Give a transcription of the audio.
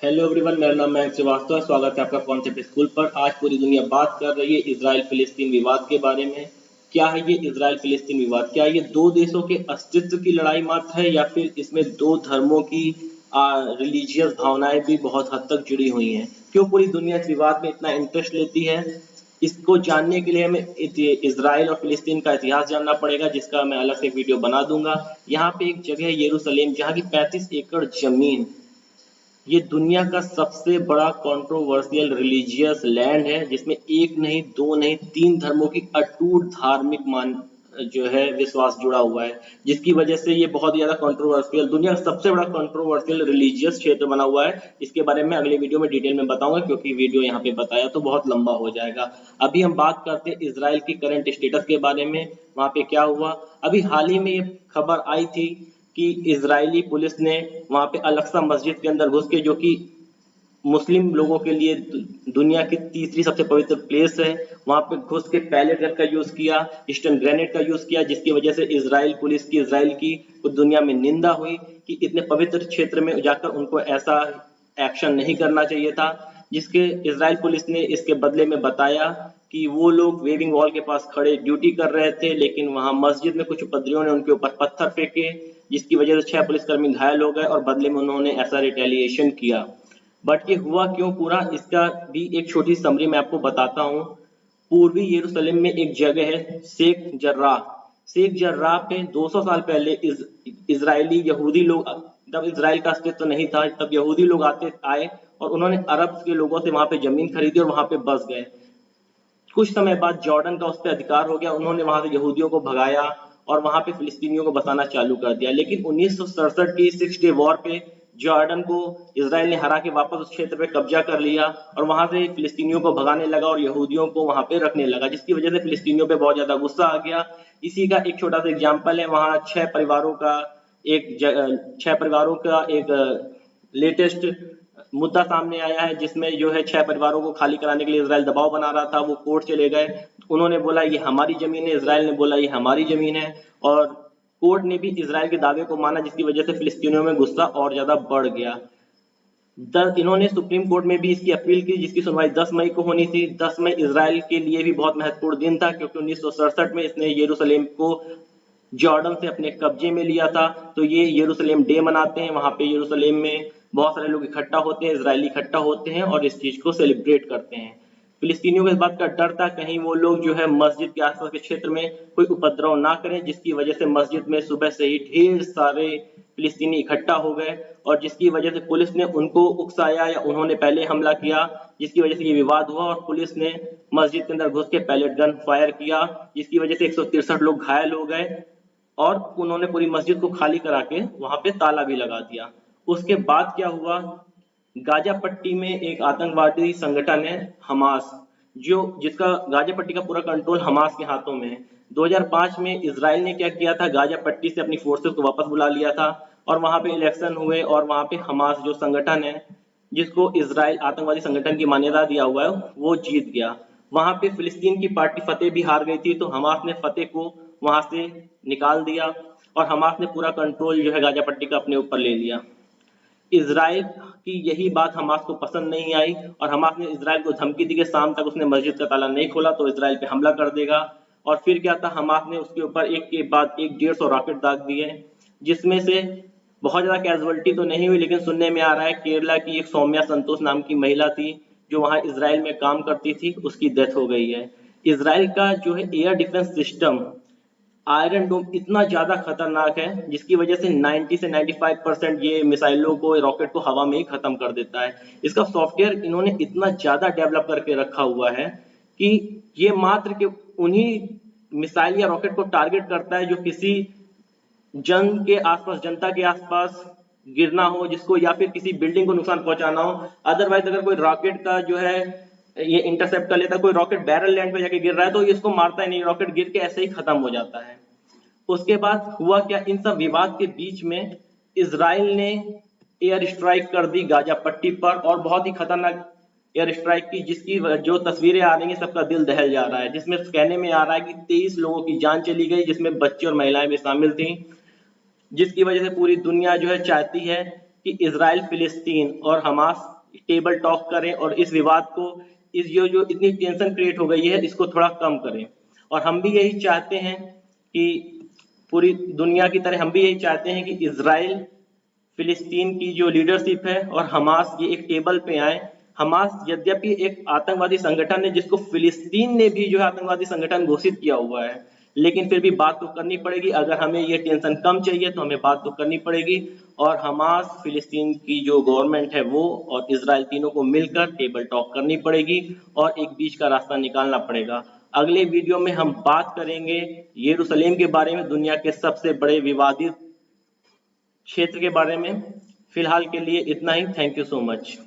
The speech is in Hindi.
हेलो एवरीवन, मेरा नाम मयंक श्रीवास्तव है। स्वागत है आपका कॉन्सेप्ट स्कूल पर। आज पूरी दुनिया बात कर रही है इजराइल फिलिस्तीन विवाद के बारे में। क्या है ये इजराइल फिलिस्तीन विवाद? क्या ये दो देशों के अस्तित्व की लड़ाई मात्र है या फिर इसमें दो धर्मों की रिलीजियस भावनाएं भी बहुत हद तक जुड़ी हुई हैं? क्यों पूरी दुनिया इस विवाद में इतना इंटरेस्ट लेती है? इसको जानने के लिए हमें इजराइल और फिलिस्तीन का इतिहास जानना पड़ेगा, जिसका मैं अलग से वीडियो बना दूंगा। यहाँ पे एक जगह है यरूशलेम, जहाँ की 35 एकड़ जमीन, ये दुनिया का सबसे बड़ा कंट्रोवर्शियल रिलीजियस लैंड है, जिसमें एक नहीं, दो नहीं, तीन धर्मों की अटूट धार्मिक मान जो है विश्वास जुड़ा हुआ है, जिसकी वजह से ये बहुत ज्यादा कंट्रोवर्शियल, दुनिया का सबसे बड़ा कंट्रोवर्शियल रिलीजियस क्षेत्र बना हुआ है। इसके बारे में अगले वीडियो में डिटेल में बताऊंगा, क्योंकि वीडियो यहाँ पे बताया तो बहुत लंबा हो जाएगा। अभी हम बात करते हैं इसराइल की करंट स्टेटस के बारे में। वहां पे क्या हुआ? अभी हाल ही में ये खबर आई थी कि इजरायली पुलिस ने वहां पे अल-अक्सा मस्जिद के अंदर घुस के, जो कि मुस्लिम लोगों के लिए दुनिया की तीसरी सबसे पवित्र प्लेस है, वहां पे घुस के पैलेट गन का यूज किया, स्टन ग्रेनेड का यूज किया, जिसकी वजह से इजराइल पुलिस की, इजराइल की दुनिया में निंदा हुई कि इतने पवित्र क्षेत्र में जाकर उनको ऐसा एक्शन नहीं करना चाहिए था। जिसके इजराइल पुलिस ने इसके बदले में बताया कि वो लोग वेविंग वॉल के पास खड़े ड्यूटी कर रहे थे, लेकिन वहां मस्जिद में कुछ उपद्रवियों ने उनके ऊपर पत्थर फेंके, जिसकी वजह से 6 पुलिसकर्मी घायल हो गए और बदले में उन्होंने ऐसा रिटेलिएशन किया। बट ये हुआ क्यों पूरा, इसका भी एक छोटी समरी मैं आपको बताता हूँ। पूर्वी यरूशलेम में एक जगह है शेख जर्राह। शेख जर्राह पे 200 साल पहले इजरायली यहूदी लोग, जब इजराइल का अस्तित्व नहीं था, तब यहूदी लोग आए और उन्होंने अरब के लोगों से वहां पे जमीन खरीदी और वहां पे बस गए। कुछ समय बाद जॉर्डन का उस पर अधिकार हो गया, उन्होंने वहां से यहूदियों को भगाया और वहां पे फिलिस्तीनियों को बसाना चालू कर दिया। लेकिन 1967 की 6 डे वॉर पे जॉर्डन को इसराइल ने हरा के वापस उस क्षेत्र पे कब्जा कर लिया और वहां से फिलिस्तीनियों को भगाने लगा और यहूदियों को वहां पे रखने लगा, जिसकी वजह से फिलिस्तीनियों पे बहुत ज्यादा गुस्सा आ गया। इसी का एक छोटा सा एग्जाम्पल है, वहां 6 परिवारों का एक लेटेस्ट मुद्दा सामने आया है, जिसमें जो है 6 परिवारों को खाली कराने के लिए इसराइल दबाव बना रहा था। वो कोर्ट चले गए, उन्होंने बोला ये हमारी जमीन है, इसराइल ने बोला ये हमारी जमीन है, और कोर्ट ने भी इसराइल के दावे को माना, जिसकी वजह से फिलिस्तीनियों में गुस्सा और ज्यादा बढ़ गया। इन्होंने सुप्रीम कोर्ट में भी इसकी अपील की, जिसकी सुनवाई 10 मई को होनी थी। 10 मई इसराइल के लिए भी बहुत महत्वपूर्ण दिन था, क्योंकि 1967 में इसने यरूशलेम को जॉर्डन से अपने कब्जे में लिया था। तो ये यरूशलेम डे मनाते हैं, वहां पे यरूशलेम में बहुत सारे लोग इकट्ठा होते हैं, इजरायली इकट्ठा होते हैं और इस चीज को सेलिब्रेट करते हैं। फिलिस्तीनियों को इस बात का डर था कहीं वो लोग जो है मस्जिद के आसपास के क्षेत्र में कोई उपद्रव ना करें, जिसकी वजह से मस्जिद में सुबह से ही ढेर सारे फिलिस्तीनी इकट्ठा हो गए और जिसकी वजह से पुलिस ने उनको उकसाया या उन्होंने पहले हमला किया, जिसकी वजह से ये विवाद हुआ और पुलिस ने मस्जिद के अंदर घुस के पैलेट गन फायर किया, जिसकी वजह से 163 लोग घायल हो गए और उन्होंने पूरी मस्जिद को खाली करा के वहां पे ताला भी लगा दिया। उसके बाद क्या हुआ? गाजा पट्टी में एक आतंकवादी संगठन है हमास, जो जिसका गाजा पट्टी का पूरा कंट्रोल हमास के हाथों में है। 2005 में इसराइल ने क्या किया था, गाजा पट्टी से अपनी फोर्सेस को वापस बुला लिया था और वहां पे इलेक्शन हुए और वहां पे हमास जो संगठन है, जिसको इसराइल आतंकवादी संगठन की मान्यता दिया हुआ है, वो जीत गया। वहां पे फिलिस्तीन की पार्टी फतेह भी हार गई थी, तो हमास ने फतेह को वहां से निकाल दिया और हमास ने पूरा कंट्रोल जो है गाजा पट्टी का अपने ऊपर ले लिया। इसराइल की यही बात हमास को पसंद नहीं आई और हमास ने इसराइल को धमकी दी कि शाम तक उसने मस्जिद का ताला नहीं खोला तो इसराइल पे हमला कर देगा। और फिर क्या था, हमास ने उसके ऊपर एक के बाद एक 150 रॉकेट दाग दिए, जिसमें से बहुत ज्यादा कैजुअलिटी तो नहीं हुई, लेकिन सुनने में आ रहा है केरला की एक सौम्या संतोष नाम की महिला थी जो वहां इसराइल में काम करती थी, उसकी डेथ हो गई है। इसराइल का जो है एयर डिफेंस सिस्टम आयरन डोम इतना ज्यादा खतरनाक है, जिसकी वजह से 90 से 95% ये मिसाइलों को, रॉकेट को हवा में ही खत्म कर देता है। इसका सॉफ्टवेयर इन्होंने इतना ज्यादा डेवलप करके रखा हुआ है कि ये मात्र के उन्हीं मिसाइल या रॉकेट को टारगेट करता है जो किसी जन के आसपास, जनता के आसपास गिरना हो, जिसको या फिर किसी बिल्डिंग को नुकसान पहुंचाना हो। अदरवाइज अगर कोई रॉकेट का जो है ये इंटरसेप्ट कर लेता, कोई रॉकेट बैरल लैंड पे जाके गिर रहा है तो ये इसको मारता ही नहीं, रॉकेट गिर के ऐसे ही खत्म हो जाता है। उसके बाद हुआ क्या, इन सब विवाद के बीच में इसराइल ने एयर स्ट्राइक कर दी गाजा पट्टी पर और बहुत ही खतरनाक एयर स्ट्राइक की, जिसकी जो तस्वीरें आ रही हैं सबका दिल दहल जा रहा है, जिसमें कहने में आ रहा है कि 23 लोगों की जान चली गई, जिसमें बच्चे और महिलाएं भी शामिल थी, जिसकी वजह से पूरी दुनिया जो है चाहती है कि इजराइल फिलिस्तीन और हमास टेबल टॉक करें और इस विवाद को, इस जो इतनी टेंशन क्रिएट हो गई है, इसको थोड़ा कम करें। और हम भी यही चाहते हैं कि पूरी दुनिया की तरह हम भी यही चाहते हैं कि इजराइल फिलिस्तीन की जो लीडरशिप है और हमास ये एक टेबल पे आए। हमास यद्यपि एक आतंकवादी संगठन है जिसको फिलिस्तीन ने भी जो है आतंकवादी संगठन घोषित किया हुआ है, लेकिन फिर भी बात तो करनी पड़ेगी। अगर हमें ये टेंशन कम चाहिए तो हमें बात तो करनी पड़ेगी और हमास, फिलिस्तीन की जो गवर्नमेंट है वो और इजराइल तीनों को मिलकर टेबल टॉक करनी पड़ेगी और एक बीच का रास्ता निकालना पड़ेगा। अगले वीडियो में हम बात करेंगे यरूशलेम के बारे में, दुनिया के सबसे बड़े विवादित क्षेत्र के बारे में। फिलहाल के लिए इतना ही। Thank you so much.